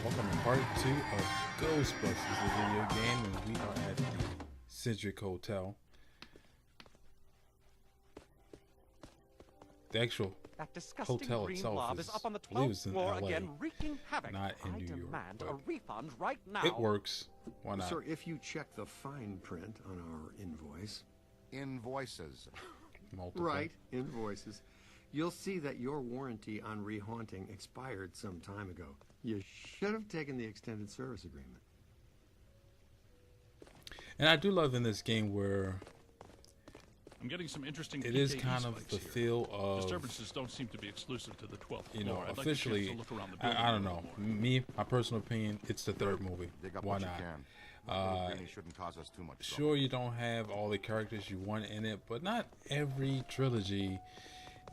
Welcome to part 2 of Ghostbusters, the video game, and we are at the Centric Hotel. The actual That disgusting hotel green itself blob is, is up on the I believe it's 12th in floor LA, again, wreaking havoc. not in I New York, demand but a refund right now. it works. Why not? Sir, if you check the fine print on our invoice, Invoices. Multiple. right, invoices, you'll see that your warranty on rehaunting expired some time ago. You should have taken the extended service agreement. And I do love in this game where I'm getting some interesting it is PKE kind of spikes the here. feel of, Disturbances don't seem to be exclusive to the 12th you know, floor. I'd officially, like a chance to look around the building I don't a know. little more. Me, my personal opinion, it's the third movie. Dig up Why what not? you can. Greenie shouldn't cause us too much trouble. Sure, you don't have all the characters you want in it, but not every trilogy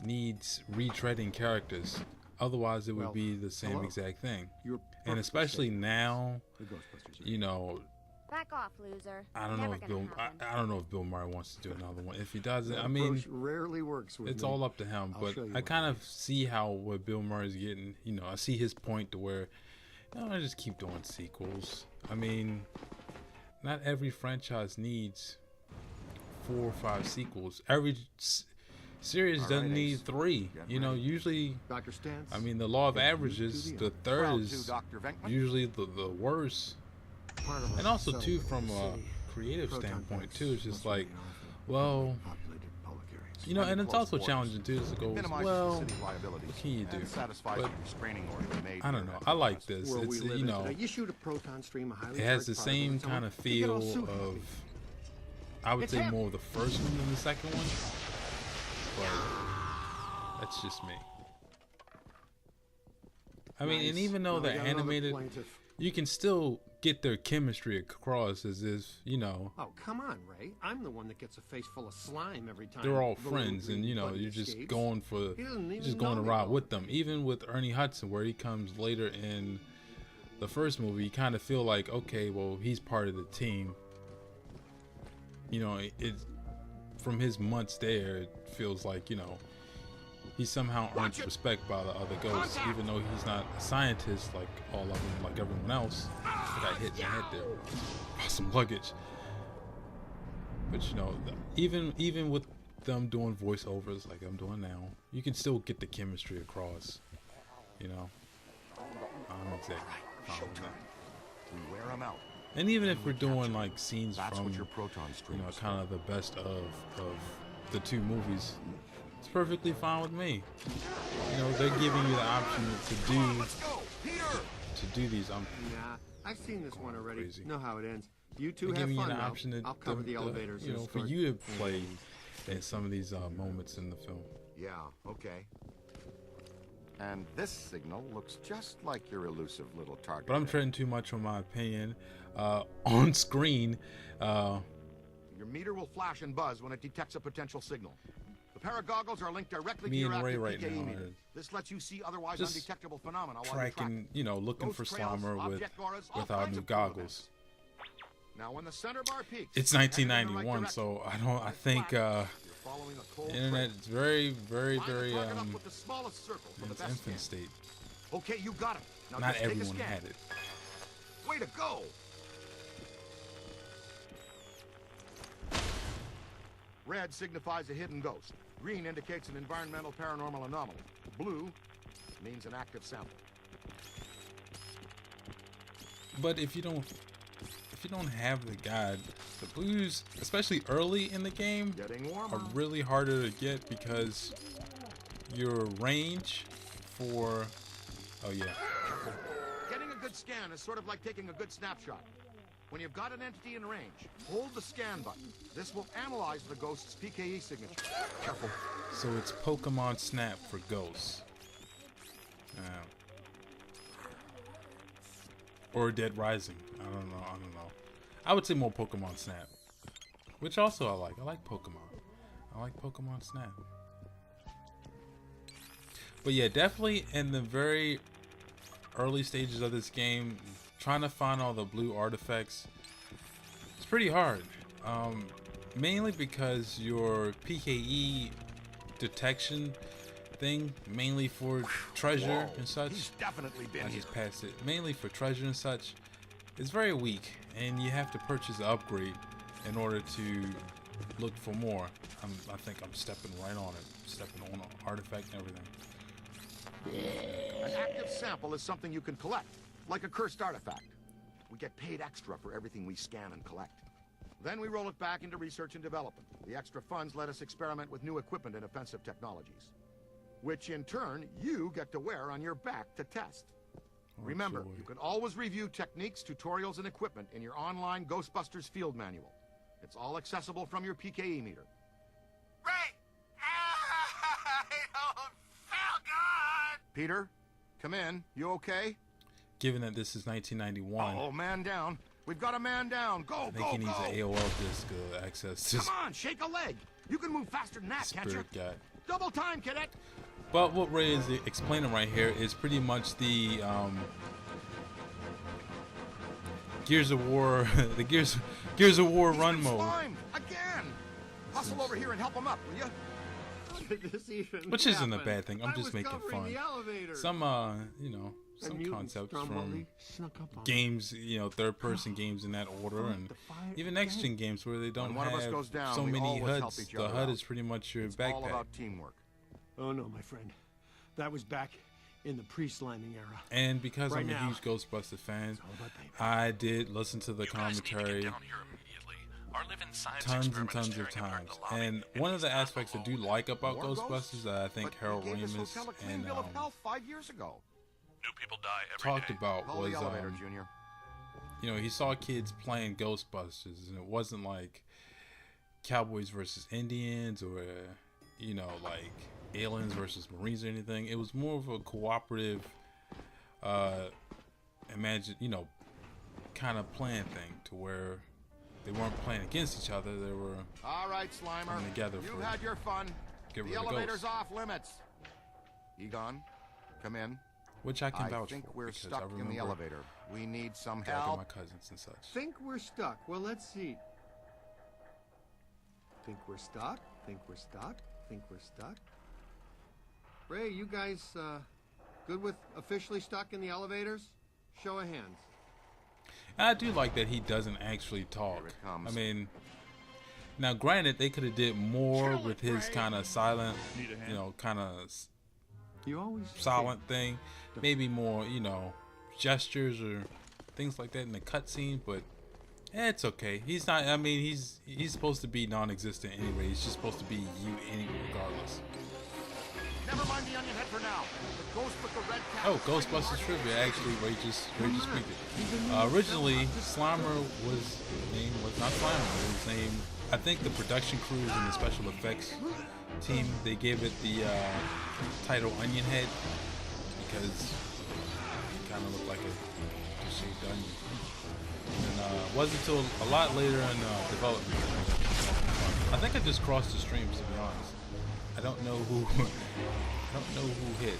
needs retreading characters. Otherwise, it would Well, be the same hello. exact thing. You're And perfectly especially safe. now, The Ghostbusters are you know, Back off, loser. I don't know Never if gonna Bill, happen. I don't know if Bill Murray wants to do another one. If he doesn't, That I mean, approach rarely works with it's me. all up to him. I'll But show you I one kind day. of see how what Bill Murray's getting. You know, I see his point to where, you know, I just keep doing sequels. I mean, not every franchise needs 4 or 5 sequels. Every series All doesn't right, need Ace. 3. Get You know, ready. usually, Dr. Stantz? I mean, the law of get you averages, to the end. third Round is two, Dr. Venkman. usually the worst. Part of And us also, is too, so from a city. creative Proton standpoint, packs too, it's just must like, remain off the well, heavily populated public areas. you know, and it's Close also quarters. challenging, too, to go, Minimizes well, the city's liabilities what can you do? and satisfies But the restraining order we made I don't here know. at I like Ghostbusters. this. Where we It's, live you in know, today. You shoot a proton stream, a highly it has the charged particle same at someone, kind of you get all feel super of, happy. I would It's say him. more of the first one than the second one. But that's just me. I mean, and Nice. even though Now we they're got another animated, plaintiff. you can still get their chemistry across as if, you know, Oh, come on, Ray. I'm the one that gets a face full of slime every time. they're all the friends little and, you know, green you're button just escapes. going for, He doesn't you're even just going know to me ride well. with them. Even with Ernie Hudson, where he comes later in the first movie, you kind of feel like, okay, well, he's part of the team. You know, it's from his months there, it feels like, you know, he somehow earns respect by the other ghosts, even though he's not a scientist like all of them, like everyone else. I got hit in the head there by some luggage. But you know, even with them doing voiceovers like I'm doing now, you can still get the chemistry across. You know, I'm exactly fine with that. We wear 'em out. And even if we're doing like scenes That's from, what your proton you stream know, is kind of the best of the 2 movies, it's perfectly fine with me. You know, they're giving you the option Let's go, Peter. to do these. Nah, I've seen this one already. Crazy. Know how it ends. You two They're have giving you fun the now. option to, I'll cover the elevators. you know, for escort. you to play in some of these moments in the film. Yeah, okay. And this signal looks just like your elusive little target. But I'm treading too much on my opinion. On screen, Your meter will flash and buzz when it detects a potential signal. The pair of goggles are linked directly Me to your and Ray active right PKE now meter. are This lets you see otherwise just undetectable phenomena while you're tracking, you know, looking Ghost for trails, Slimer object auras, all without kinds new of cool goggles. events. Now, when the center bar peaks, It's head in the right 1991, direction. so I When think it's flat, you're following a cold the internet trail. is very Line the very target up with the smallest circle for in the its best infant scan. state. Okay, you got it. Now Not just take a everyone scan. had it. Way to go! Red signifies a hidden ghost. Green indicates an environmental paranormal anomaly. Blue means an active sample. But if you don't have the guide, the blues, especially early in the game, Getting are warmer. really harder to get because your range for Getting a good scan is sort of like taking a good snapshot. When you've got an entity in range, hold the scan button. This will analyze the ghost's PKE signature. Careful. so it's Pokemon Snap for ghosts. Or Dead Rising. I don't know. I would say more Pokemon Snap. Which also I like. I like Pokemon. I like Pokemon Snap. But yeah, definitely in the very early stages of this game, trying to find all the blue artifacts, it's pretty hard. Mainly because your PKE detection thing, mainly for treasure and such. He's definitely been I here. just passed it. Mainly for treasure and such. It's very weak, and you have to purchase an upgrade in order to look for more. I think I'm stepping right on it. Stepping on an artifact and everything. An active sample is something you can collect, like a cursed artifact. We get paid extra for everything we scan and collect. Then we roll it back into research and development. The extra funds let us experiment with new equipment and offensive technologies, which in turn you get to wear on your back to test. Remember, joy. you can always review techniques, tutorials, and equipment in your online Ghostbusters field manual. It's all accessible from your PKE meter. Ray! I don't feel good! Peter, come in. You okay? Given that this is 1991, Oh, man down. We've got a man down. Go, I think go, he needs go. an AOL disc access to Come on, shake a leg. You can move faster than that, can't you? Spirit Guide. Double time, cadet. But what Ray is explaining right here is pretty much the Gears of War, the Gears of War He's run been mode, slimed again. Hustle over here and help him up, will you? This even which isn't a happened? bad thing. I'm I just was making covering fun. the elevator. Some The some mutants concepts Stromboli from snuck up on games, third-person games in that order, and the fire even next-gen games where they don't When one of us have goes down, so we many always help HUDs. each The other HUD out. is pretty much your It's all backpack. about teamwork. Oh no, my friend. That was back in the pre-sliming era. And because Right I'm a now, huge Ghostbuster fan, all about payback. I did listen to the You guys need to get commentary down here immediately. Our living science tons and experiment is tons of tearing apart times. the lobby, And one of the he's not aspects I do alone. like about More Ghostbusters ghosts? that I think But Harold we gave this Ramis hotel a clean and bill of health 5 years ago. New people die every talked day. about Follow was the elevator, Junior. he saw kids playing Ghostbusters, and it wasn't like Cowboys versus Indians or like aliens versus Marines or anything. It was more of a cooperative kind of playing thing, to where they weren't playing against each other. They were All right, Slimer. Coming together You've for- had your fun. get The rid of elevator's ghosts, off limits. Egon, come in. which I can I vouch think for we're because stuck I in the remember elevator. We need some talking to help. my cousins and such. Think we're stuck. Well, let's see. Think we're stuck? Think we're stuck? Think we're stuck? Ray, you guys good with officially stuck in the elevators? Show of hands. And I do like that he doesn't actually talk. Here it comes. I mean, now granted, they could have did more with his kind of silent, Need a hand? kind of You always silent thing. Maybe more, gestures or things like that in the cutscene. But it's okay. He's not. I mean, he's supposed to be non-existent anyway. He's just supposed to be you regardless. Never mind the onion head for now. The ghost with the red cap. Oh, Ghostbusters trivia. Actually, Ray just speak it. Originally, Slimer was not Slimer. It was named. I think the production crews and the special effects team, they gave it the title Onion Head because it kind of looked like a shaved onion. And it wasn't until a lot later in development. I think I just crossed the streams, to be honest. I don't know who hit.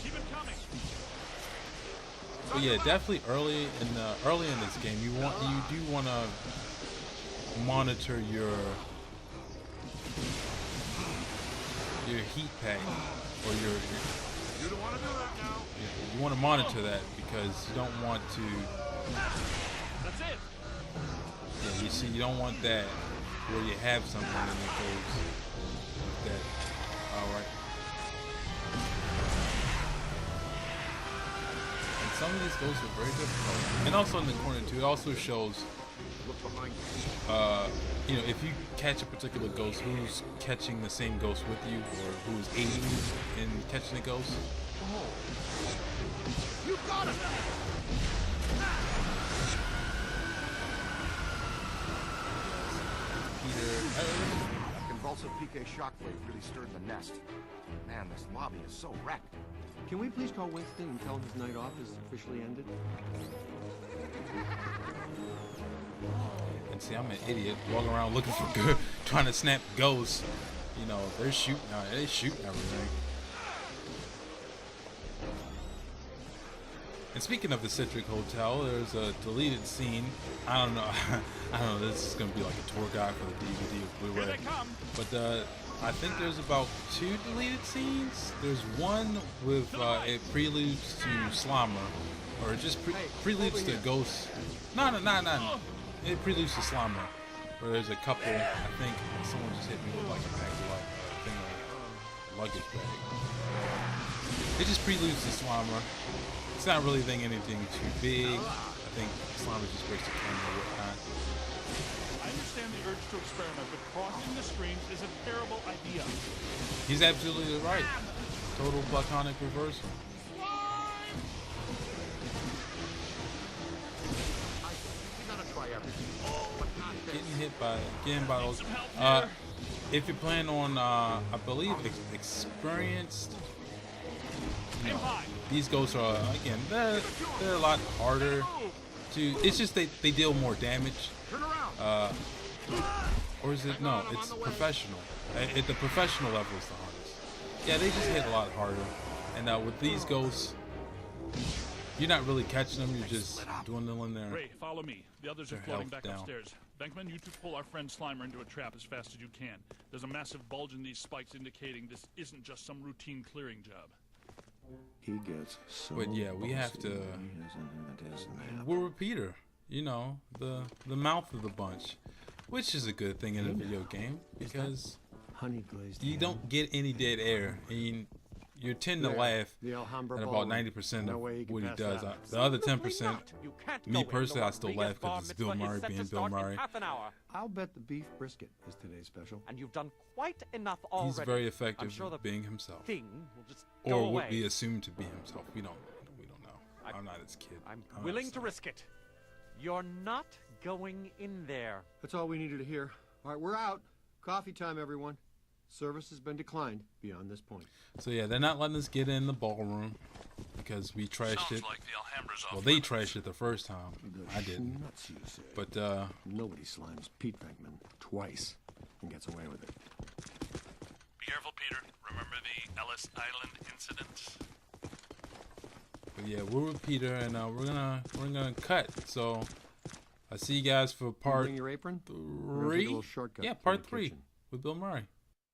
Keep it coming. But yeah, definitely early in this game, you do want to monitor your heat pad or your You don't want to do that now. you want to monitor that because you don't want to. That's it. Yeah, you see, you don't want that where you have something and it goes that. All right. And some of these ghosts are very difficult. And also in the corner too, it also shows, Look behind you. if you catch a particular ghost, who's catching the same ghost with you, or who's aiding you in catching the ghost. You got it. Peter. Convulsive PK shockwave really stirred the nest. Man, this lobby is so wrecked. Can we please call Winston and tell him his night off is officially ended? And see, I'm an idiot walking around looking for good, trying to snap ghosts. They're shooting out. They shooting everything. And speaking of the Citric Hotel, there's a deleted scene. I don't know. This is gonna be like a tour guide for the DVD or Here Blu-ray. they come. But I think there's about 2 deleted scenes. There's one with it preludes to Slimer, or it just preludes to Ghost. No. It preludes to Slimer, where there's a couple. I think someone just hit me with like a bag of luggage bag. It just preludes to Slimer. It's not really anything too big. I think Slimer just breaks the camera or whatnot. I understand the urge to experiment, but crossing the streams is a terrible idea. He's absolutely right. Total platonic reversal. We gotta try everything. Getting hit by those. If you're playing on, I believe experienced. You know, these ghosts are again they're a lot harder to. It's just they deal more damage. Turn around. Or is it no? It's professional. At the professional level is the hardest. Yeah, they just hit a lot harder. And with these ghosts, you're not really catching them. You're just dwindling there. Ray, follow me. The others are Their floating health back down. upstairs. Venkman, you two pull our friend Slimer into a trap as fast as you can. There's a massive bulge in these spikes indicating this isn't just some routine clearing job. He gets so But yeah, we have to. to. We're with Peter. You know, the mouth of the bunch, which is a good thing in a video game because Honey glazed. you don't get any dead air, and you tend to laugh The Alhambra at about Ballroom. 90% No of way you can what he pass does. that. The other Absolutely 10%, not. You can't me go in. personally, The I still Rodriguez laugh 'cause bar it's Bill mitzvah is Murray set to being Bill start in Murray. half an hour. I'll bet the beef brisket is today's special. And you've done quite enough already. he's very effective I'm sure the at being himself, thing will just go or away. would be assumed to be himself. We don't know. I'm not his kid. I'm I don't willing to understand. risk it. You're not going in there. That's all we needed to hear. All right, we're out. Coffee time, everyone. Service has been declined beyond this point. So yeah, they're not letting us get in the ballroom because we trashed Sounds it. like the Alhambra's off Well, they limits. trashed it the first time. I didn't. Nuts, you say. But Nobody slimes Pete Venkman twice and gets away with it. Be careful, Peter. Remember the Ellis Island incident? yeah, we're with Peter, and we're gonna cut. So I see you guys for part Bring your apron. We're gonna take a 3. little shortcut Yeah, through part the 3 kitchen. with Bill Murray.